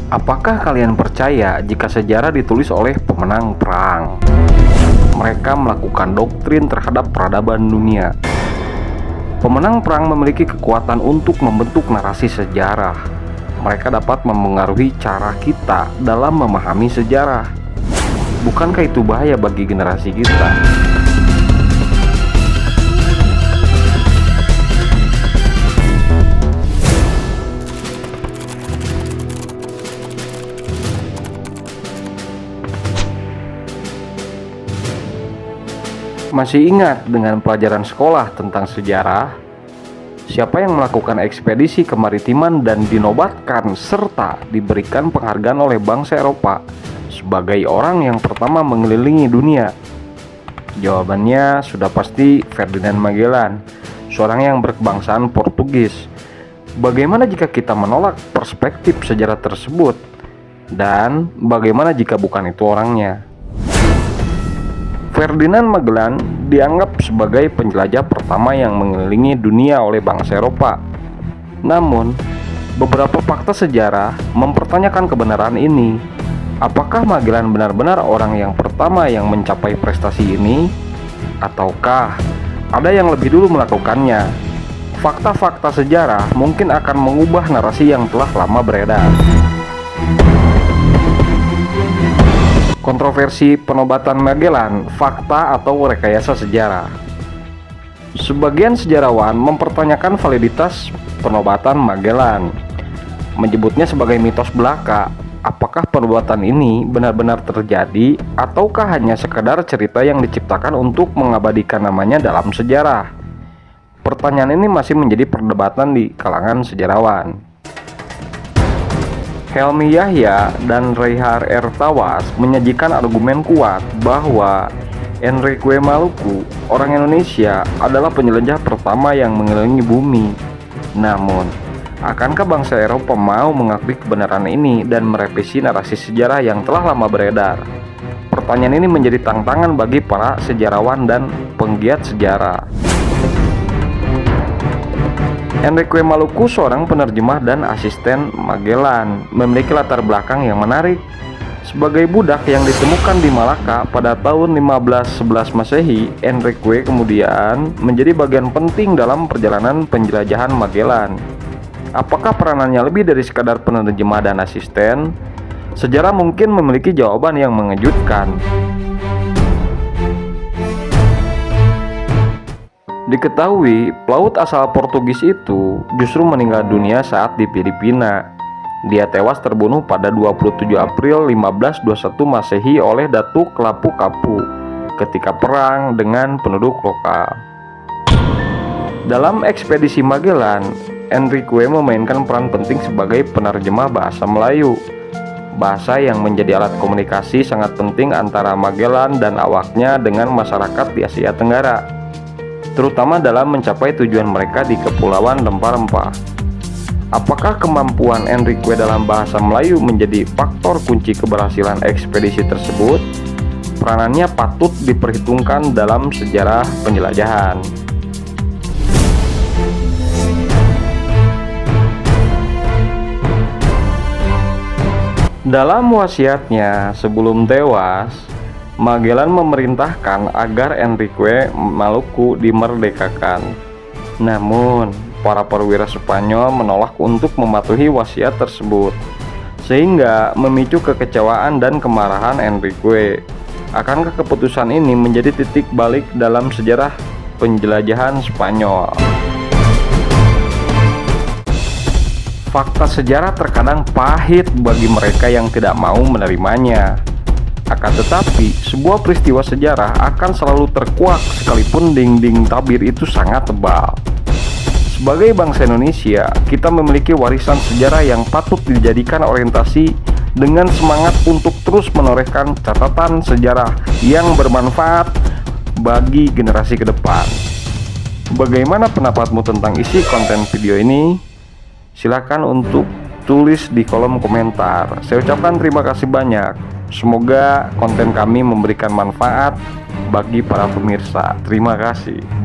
Apakah kalian percaya jika sejarah ditulis oleh pemenang perang? Mereka melakukan doktrin terhadap peradaban dunia. Pemenang perang memiliki kekuatan untuk membentuk narasi sejarah. Mereka dapat memengaruhi cara kita dalam memahami sejarah. Bukankah itu bahaya bagi generasi kita? Masih ingat dengan pelajaran sekolah tentang sejarah? Siapa yang melakukan ekspedisi kemaritiman dan dinobatkan serta diberikan penghargaan oleh bangsa Eropa sebagai orang yang pertama mengelilingi dunia? Jawabannya sudah pasti Ferdinand Magellan, seorang yang berkebangsaan Portugis. Bagaimana jika kita menolak perspektif sejarah tersebut? Dan bagaimana jika bukan itu orangnya? Ferdinand Magellan dianggap sebagai penjelajah pertama yang mengelilingi dunia oleh bangsa Eropa. Namun, beberapa fakta sejarah mempertanyakan kebenaran ini. Apakah Magellan benar-benar orang yang pertama yang mencapai prestasi ini? Ataukah ada yang lebih dulu melakukannya? Fakta-fakta sejarah mungkin akan mengubah narasi yang telah lama beredar. Kontroversi penobatan Magellan, fakta atau rekayasa sejarah. Sebagian sejarawan mempertanyakan validitas penobatan Magellan, menyebutnya sebagai mitos belaka. Apakah penobatan ini benar-benar terjadi ataukah hanya sekedar cerita yang diciptakan untuk mengabadikan namanya dalam sejarah? Pertanyaan ini masih menjadi perdebatan di kalangan sejarawan. Helmi Yahya dan Reinhard R. Tawas menyajikan argumen kuat bahwa Enrique Maluku, orang Indonesia, adalah penjelajah pertama yang mengelilingi bumi. Namun, akankah bangsa Eropa mau mengakui kebenaran ini dan merevisi narasi sejarah yang telah lama beredar? Pertanyaan ini menjadi tantangan bagi para sejarawan dan penggiat sejarah. Enrique Maluku, seorang penerjemah dan asisten Magellan, memiliki latar belakang yang menarik. Sebagai budak yang ditemukan di Malaka pada tahun 1511 Masehi, Enrique kemudian menjadi bagian penting dalam perjalanan penjelajahan Magellan. Apakah peranannya lebih dari sekadar penerjemah dan asisten? Sejarah mungkin memiliki jawaban yang mengejutkan. Diketahui, pelaut asal Portugis itu justru meninggal dunia saat di Filipina. Dia tewas terbunuh pada 27 April 1521 Masehi oleh Datuk Lapu-Kapu ketika perang dengan penduduk lokal. Dalam ekspedisi Magellan, Enrique memainkan peran penting sebagai penerjemah bahasa Melayu, bahasa yang menjadi alat komunikasi sangat penting antara Magellan dan awaknya dengan masyarakat di Asia Tenggara, terutama dalam mencapai tujuan mereka di Kepulauan Rempah-Rempah. Apakah kemampuan Enrique dalam bahasa Melayu menjadi faktor kunci keberhasilan ekspedisi tersebut? Peranannya patut diperhitungkan dalam sejarah penjelajahan. Dalam wasiatnya sebelum tewas, Magellan memerintahkan agar Enrique Maluku dimerdekakan. Namun, para perwira Spanyol menolak untuk mematuhi wasiat tersebut, sehingga memicu kekecewaan dan kemarahan Enrique. Akankah keputusan ini menjadi titik balik dalam sejarah penjelajahan Spanyol? Fakta sejarah terkadang pahit bagi mereka yang tidak mau menerimanya. Akan tetapi, sebuah peristiwa sejarah akan selalu terkuak sekalipun dinding tabir itu sangat tebal. Sebagai bangsa Indonesia, kita memiliki warisan sejarah yang patut dijadikan orientasi dengan semangat untuk terus menorehkan catatan sejarah yang bermanfaat bagi generasi ke depan. Bagaimana pendapatmu tentang isi konten video ini? Silakan untuk tulis di kolom komentar. Saya ucapkan terima kasih banyak. Semoga konten kami memberikan manfaat bagi para pemirsa. Terima kasih.